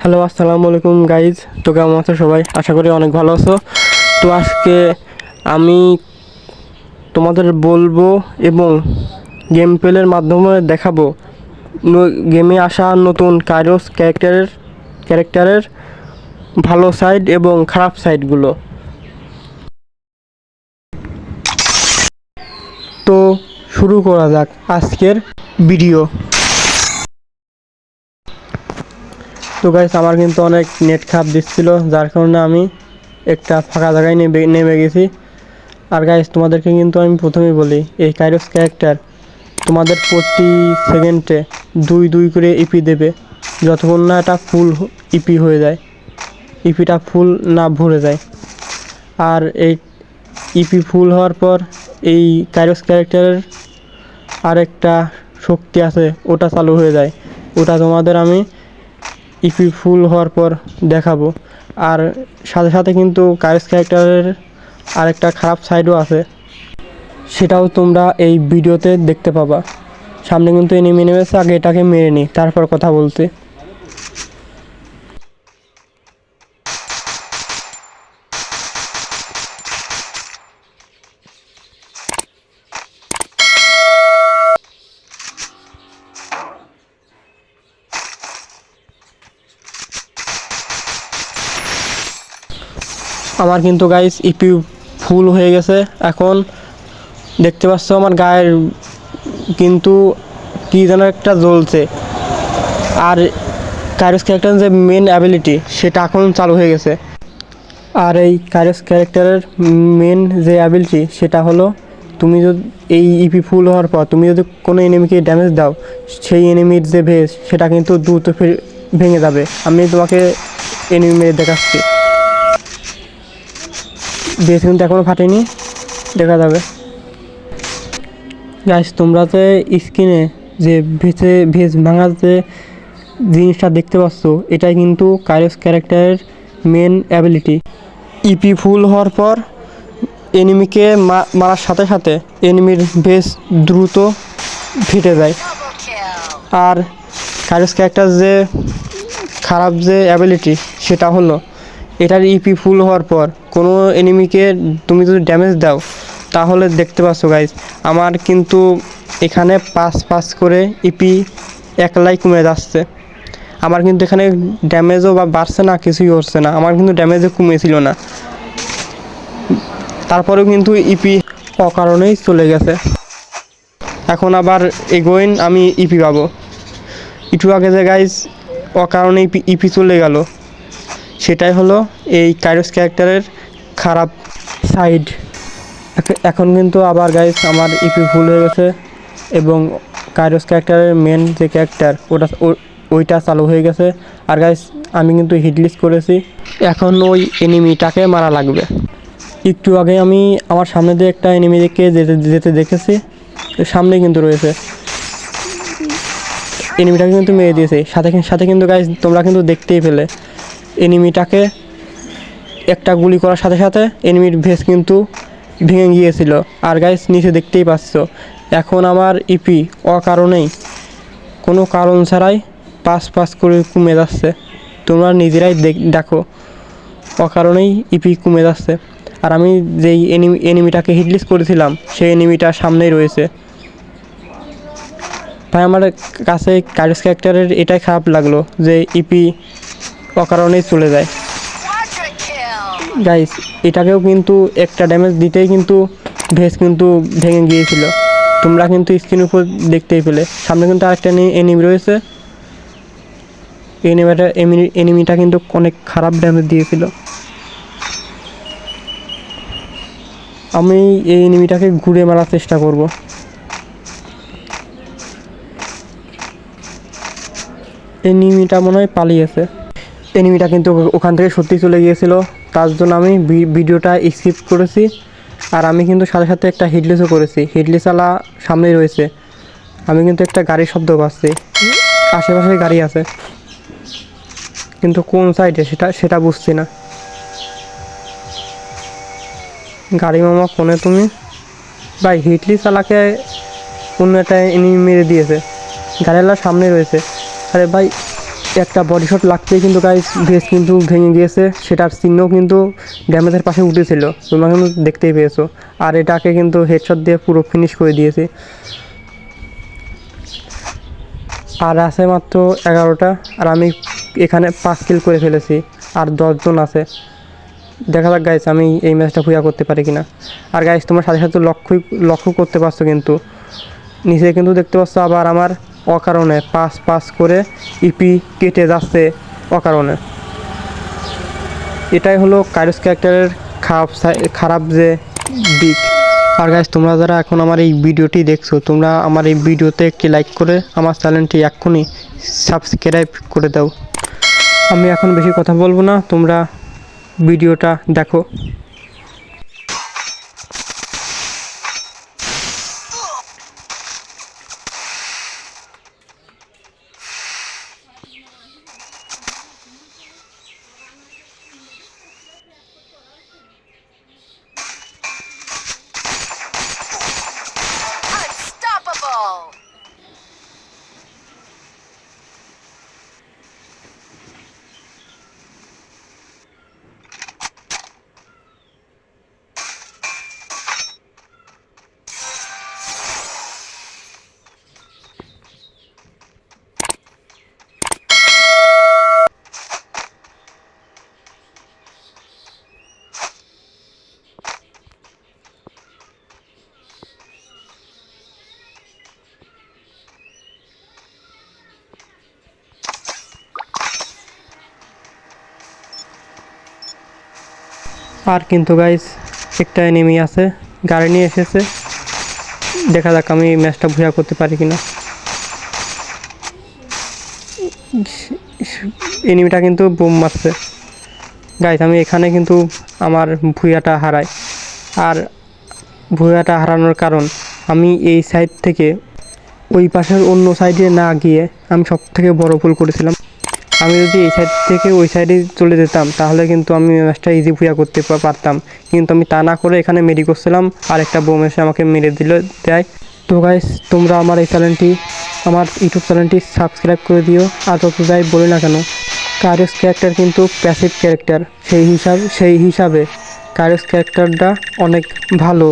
Hello, আসসালামু আলাইকুম guys. তো কেমন আছো সবাই? আশা করি অনেক ভালো আছো। তো আজকে আমি তোমাদের বলবো এবং গেম প্লের মাধ্যমে দেখাবো গেমে আসা নতুন কাইরোস ক্যারেক্টারের ভালো সাইড এবং খারাপ সাইডগুলো। তো শুরু করা যাক আজকের ভিডিও। তো গাইস, আমার কিন্তু অনেক নেট খারাপ দিচ্ছিল, যার কারণে আমি একটা ফাঁকা জায়গায় নেমে গেছি। আর গাইস, তোমাদেরকে কিন্তু আমি প্রথমেই বলি, এই কাইরোস ক্যারেক্টার তোমাদের প্রতি সেকেন্ডে 2 করে ইপি দেবে, যতক্ষণ না এটা ফুল ইপি হয়ে যায়, ইপিটা ফুল না ভরে যায়। আর এই ইপি ফুল হওয়ার পর এই কাইরোস ক্যারেক্টারের আরেকটা শক্তি আছে, ওটা চালু হয়ে যায়। ওটা তোমাদের আমি ইপি ফুল হওয়ার পর দেখাবো। আর সাথে সাথে কিন্তু কাইরোস ক্যারেক্টারের আরেকটা খারাপ সাইডও আছে, সেটাও তোমরা এই ভিডিওতে দেখতে পাবা। সামনে কিন্তু এনিমি নেমেছে, আগে এটাকে মেরে নিই, তারপর কথা বলতে। আমার কিন্তু গাইস ইপি ফুল হয়ে গেছে। এখন দেখতে পাচ্ছ আমার গায়ের কিন্তু কি যেন একটা জ্বলছে। আর কাইরোস ক্যারেক্টারের যে মেন অ্যাবিলিটি, সেটা এখন চালু হয়ে গেছে। আর এই কাইরোস ক্যারেক্টারের মেন যে অ্যাবিলিটি, সেটা হলো তুমি যদি এই ইপি ফুল হওয়ার পর তুমি যদি কোনো এনিমিকে ড্যামেজ দাও, সেই এনিমির যে ভেস, সেটা কিন্তু দ্রুত ভেঙে যাবে। আমি তোমাকে এনিমি মেরে দেখাচ্ছি। ভেস কিন্তু এখনও ফাটেনি, দেখা যাবে। গাইস, তোমরা যে স্ক্রিনে যে ভেস ভাঙার যে জিনিসটা দেখতে পাচ্ছ, এটাই কিন্তু কাইরোস ক্যারেক্টারের মেন অ্যাবিলিটি। ইপি ফুল হওয়ার পর এনিমিকে মারার সাথে সাথে এনিমির ভেস দ্রুত ফেটে যায়। আর কাইরোস ক্যারেক্টার যে খারাপ যে অ্যাবিলিটি, সেটা হলো এটার ইপি ফুল হওয়ার পর কোনো এনিমিকে তুমি যদি ড্যামেজ দাও, তাহলে দেখতে পাচ্ছ গাইজ, আমার কিন্তু এখানে 5 করে ইপি একলাই কমে যাচ্ছে। আমার কিন্তু এখানে ড্যামেজও বা বাড়ছে না, কিছুই হচ্ছে না, আমার কিন্তু ড্যামেজও কমেছিল না, তারপরেও কিন্তু ইপি অকারণেই চলে গেছে। এখন আবার এগোইন আমি ইপি পাবো। একটু আগে যে গাইজ অকারণে ইপি চলে গেল, সেটাই হলো এই কাইরোস ক্যারেক্টারের খারাপ সাইড। এখন কিন্তু আবার গাইজ আমার ইপি ফুল হয়ে গেছে এবং কাইরোস ক্যারেক্টারের মেন যে ক্যারেক্টার, ওইটা চালু হয়ে গেছে। আর গাইজ, আমি কিন্তু হিটলিস্ট করেছি, এখন ওই এনিমিটাকে মারা লাগবে। একটু আগে আমি আমার সামনে দিয়ে একটা এনিমিকে যেতে দেখেছি, সামনে কিন্তু রয়েছে, এনিমিটাকে কিন্তু মেরে দিয়েছে। সাথে কিন্তু গাইজ, তোমরা কিন্তু দেখতেই পেলে এনিমিটাকে একটা গুলি করার সাথে সাথে এনিমির ভেস কিন্তু ভেঙে গিয়েছিল। আর গাইজ, নিচে দেখতেই পাচ্ছ, এখন আমার ইপি অকারণেই, কোনো কারণ ছাড়াই 5 করে কমে যাচ্ছে। তোমরা নিজেরাই দেখো, অকারণেই ইপি কমে যাচ্ছে। আর আমি যেই এনিমিটাকে হিটলিস্ট করেছিলাম, সেই এনিমিটা সামনেই রয়েছে। ভাই, আমার কাছে কাইরোস ক্যারেক্টারের এটাই খারাপ লাগলো যে ইপি অকারণেই চলে যায়। গাইস, এটাকেও কিন্তু একটা ড্যামেজ দিতেই কিন্তু ভেস কিন্তু ভেঙে গিয়েছিল। তোমরা কিন্তু স্ক্রিনের উপর দেখতেই পেলে, সামনে কিন্তু আরেকটা এনিমি রয়েছে। এনিমিটা কিন্তু অনেক খারাপ ড্যামেজ দিয়েছিল। আমি এই এনিমিটাকে ঘুরে মারার চেষ্টা করব। এনিমিটা মনে হয় পালিয়েছে। এনিমিটা কিন্তু ওখান থেকে সত্যি চলে গিয়েছিল, তার জন্য আমি ভিডিওটা স্কিপ করেছি। আর আমি কিন্তু সাথে সাথে একটা হিটলিসও করেছি, হিটলিসওয়ালা সামনেই রয়েছে। আমি কিন্তু একটা গাড়ির শব্দ পাচ্ছি, আশেপাশে গাড়ি আছে, কিন্তু কোন সাইডে সেটা বুঝছি না। গাড়ি মামা কোনে তুমি? ভাই, হিটলিসওয়ালাকে অন্য একটা এনিমি মেরে দিয়েছে, গাড়িওয়ালা সামনে রয়েছে। আরে ভাই, একটা বডি শট লাগতেই কিন্তু গাইস ভেস কিন্তু ভেঙে গিয়েছে, সেটার চিহ্ন কিন্তু ড্যামেজের পাশে উঠেছিল, তোমরা কিন্তু দেখতেই পেয়েছো। আর এটাকে কিন্তু হেডশট দিয়ে পুরো ফিনিশ করে দিয়েছে। আর আছে মাত্র 11টা, আর আমি এখানে 5 কিল করে ফেলেছি, আর 10 জন আছে। দেখা যাক গাইস আমি এই ম্যাচটা পুয়া করতে পারি কিনা। আর গাইস তোমার সাথে সাথে লক্ষ্য করতে পারছো কিন্তু নিচে কিন্তু দেখতে পাচ্ছ আবার আমার অকারণে 5 করে ইপি কেটে যাচ্ছে অকারণে। এটাই হলো কাইরোস ক্যারেক্টারের খারাপ যে দিক। আর গাইস তোমরা যারা এখন আমার এই ভিডিওটি দেখছো, তোমরা আমার এই ভিডিওতে একটি লাইক করে আমার চ্যানেলটি এক্ষুনি সাবস্ক্রাইব করে দাও। আমি এখন বেশি কথা বলবো না, তোমরা ভিডিওটা দেখো। Unstoppable! আর কিন্তু গাইস একটা এনিমি আছে, গাড়ি নিয়ে এসেছে। দেখা যাক আমি এই ম্যাচটা ভুয়া করতে পারি কিনা। এনিমিটা কিন্তু বোম মারছে গাইস, আমি এখানে কিন্তু আমার ভুয়াটা হারাই। আর ভুয়াটা হারানোর কারণ আমি এই সাইড থেকে ওই পাশের অন্য সাইডে না গিয়ে আমি সব থেকে বড় ভুল করেছিলাম। আমি যদি এই সাইড থেকে ওই সাইডে চলে যেতাম তাহলে কিন্তু আমি ম্যাচটা ইজি ভুয়া করতে পারতাম, কিন্তু আমি তা না করে এখানে মেডি করছিলাম আর একটা বোম এসে আমাকে মেরে দেয়। তো গাইস তোমরা আমার এই চ্যানেলটি, আমার ইউটিউব চ্যানেলটি সাবস্ক্রাইব করে দিও। আর যত যাই বলি না কেন, কাইরোস ক্যারেক্টার কিন্তু প্যাসিভ ক্যারেক্টার, সেই হিসাবে কাইরোস ক্যারেক্টারটা অনেক ভালো।